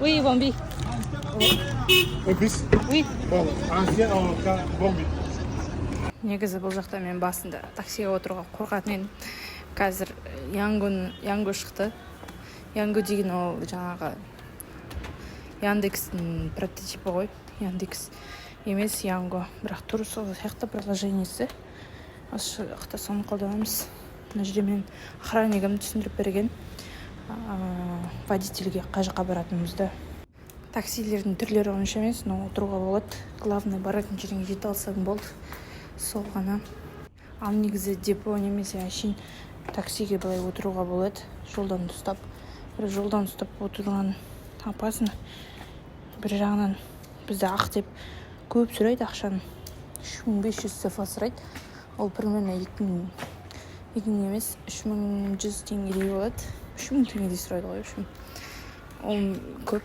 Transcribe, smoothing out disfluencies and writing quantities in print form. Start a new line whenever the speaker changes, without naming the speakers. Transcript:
Oui, Bambi.
Бис?
Oui.
Bon, ancien бомби.
Негізі бұл жақта мен басында таксиге отыруға қорқатын едім. Қазір Янго шықты. Янго деген ол жаңағы Яндекстің прототипі ғой. Яндекс емес Янго. Бірақ тура сол сияқты приложениесі. Осы жақта соны қолданамыз. Мына жерде мен охраннигім түсіндіріп берген. Водительге қай жаққа баратынымызды. Таксилердің түрлері онша емес, но отыруға болады. Главное, баратын жеріңе жете алсаң болды. Сол ғана. Ал негізі депо немесе әшейін таксиге былай отыруға болады. Жолдан ұстап отырған опасно. Бір жағынан бізді ақ деп көп сұрайды ақшаны. 3500 сафа сұрайды. Ол примерно 2000 емес 3100 теңгедей болады. 3000 теңгедей сұрайды ғой. Ол көп